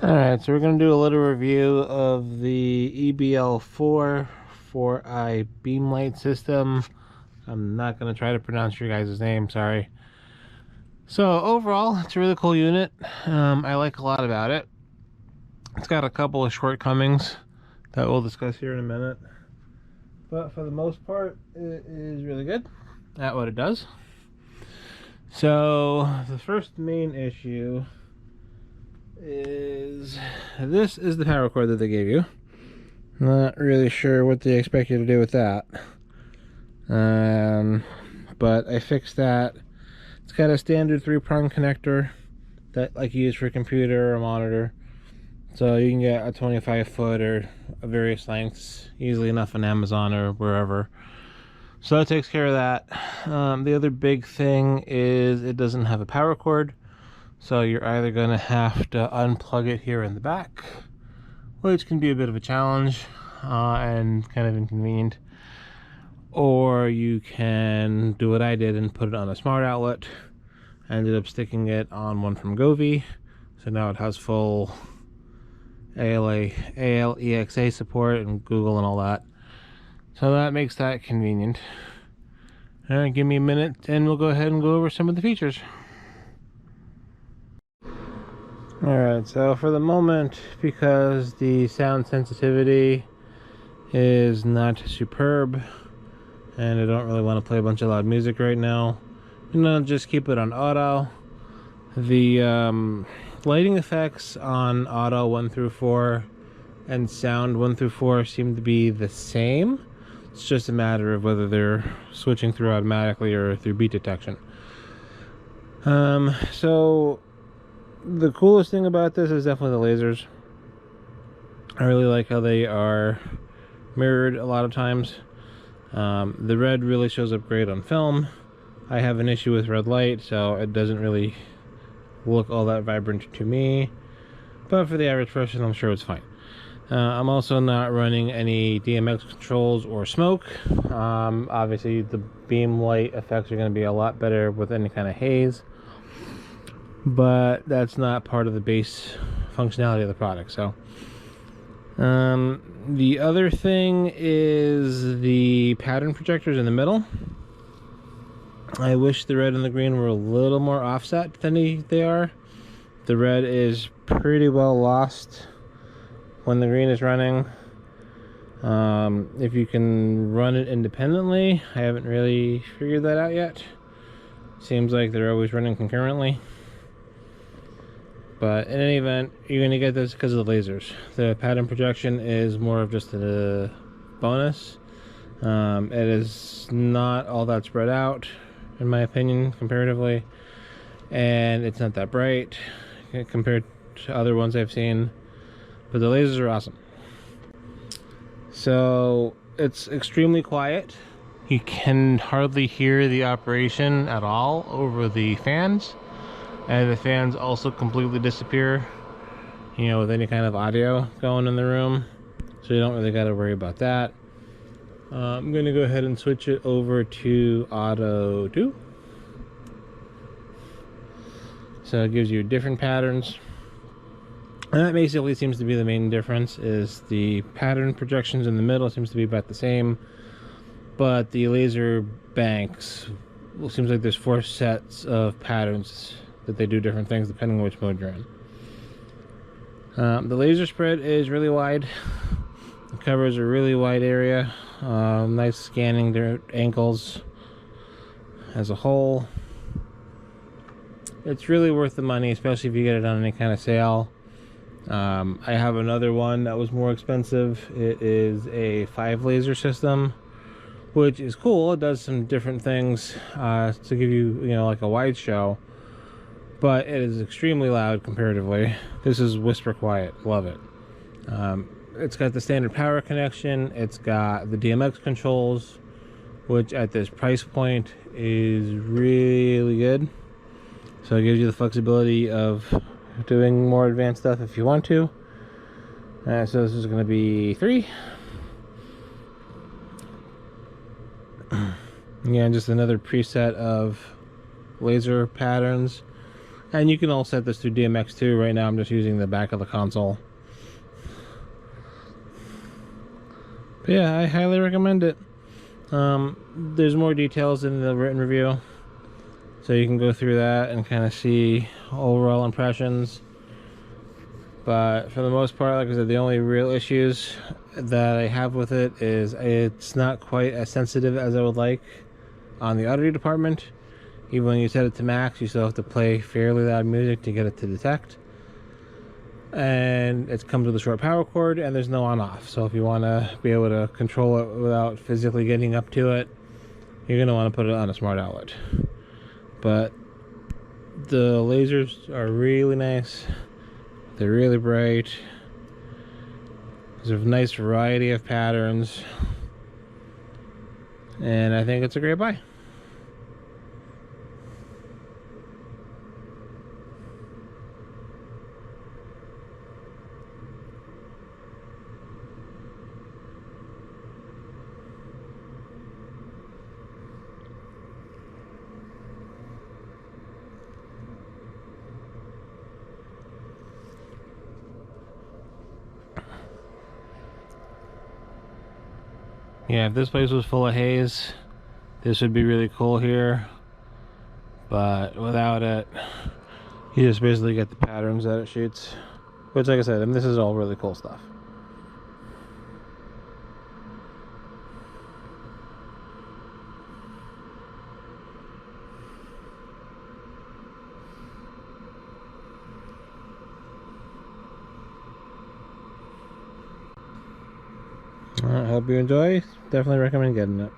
Alright, so we're going to do a little review of the EBL4 4i beam light system. I'm not going to try to pronounce your guys' name, sorry. So overall, it's a really cool unit. I like a lot about it. It's got a couple of shortcomings that we'll discuss here in a minute. But for the most part, it is really good at what it does. So the first main issue is this is the power cord that they gave you. Not really sure what they expect you to do with that. But I fixed that. It's got a standard 3-prong connector that like you use for a computer or a monitor. So you can get a 25-foot or various lengths easily enough on Amazon or wherever. So that takes care of that. The other big thing is it doesn't have a power cord. So you're either going to have to unplug it here in the back, which can be a bit of a challenge and kind of inconvenient. Or you can do what I did and put it on a smart outlet. I ended up sticking it on one from Govee. So now it has full ALEXA support and Google and all that. So that makes that convenient. Alright, give me a minute and we'll go ahead and go over some of the features. Alright, so for the moment, because the sound sensitivity is not superb and I don't really want to play a bunch of loud music right now, I'm gonna just keep it on auto. The lighting effects on auto 1 through 4 and sound 1 through 4 seem to be the same. It's just a matter of whether they're switching through automatically or through beat detection. So the coolest thing about this is definitely the lasers. I really like how they are mirrored a lot of times. The red really shows up great on film. I have an issue with red light, so it doesn't really look all that vibrant to me. But for the average person, I'm sure it's fine. I'm also not running any DMX controls or smoke. Obviously, the beam light effects are going to be a lot better with any kind of haze. But that's not part of the base functionality of the product. So the other thing is the pattern projectors in the middle. I wish the red and the green were a little more offset than they are. The red is pretty well lost when the green is running. If you can run it independently, I haven't really figured that out yet. Seems like they're always running concurrently. But in any event, you're going to get this because of the lasers. The pattern projection is more of just a bonus. It is not all that spread out, in my opinion, comparatively. And it's not that bright compared to other ones I've seen. But the lasers are awesome. So it's extremely quiet. You can hardly hear the operation at all over the fans. And the fans also completely disappear, you know, with any kind of audio going in the room. So you don't really got to worry about that. I'm going to go ahead and switch it over to Auto 2. So it gives you different patterns. And that basically seems to be the main difference, is the pattern projections in the middle seems to be about the same. But the laser banks, well, seems like there's 4 sets of patterns that they do different things depending on which mode you're in. The laser spread is really wide. It covers a really wide area. Nice scanning their ankles as a whole. It's really worth the money, especially if you get it on any kind of sale. I have another one that was more expensive. It is a 5 laser system, which is cool. It does some different things to give you, you know, like a wide show. But it is extremely loud comparatively. This is whisper quiet. Love it. It's got the standard power connection. It's got the DMX controls, which at this price point is really good. So it gives you the flexibility of doing more advanced stuff if you want to. So this is going to be 3. Again, just another preset of laser patterns. And you can all set this through DMX2. Right now I'm just using the back of the console. But yeah, I highly recommend it. There's more details in the written review, so you can go through that and kind of see overall impressions. But for the most part, like I said, the only real issues that I have with it is it's not quite as sensitive as I would like on the audio department. Even when you set it to max, you still have to play fairly loud music to get it to detect. And it comes with a short power cord, and there's no on-off. So if you want to be able to control it without physically getting up to it, you're going to want to put it on a smart outlet. But the lasers are really nice. They're really bright. There's a nice variety of patterns, and I think it's a great buy. Yeah, if this place was full of haze, this would be really cool here. But without it, you just basically get the patterns that it shoots. Which, like I said, I mean, this is all really cool stuff. Alright, hope you enjoy. Definitely recommend getting it.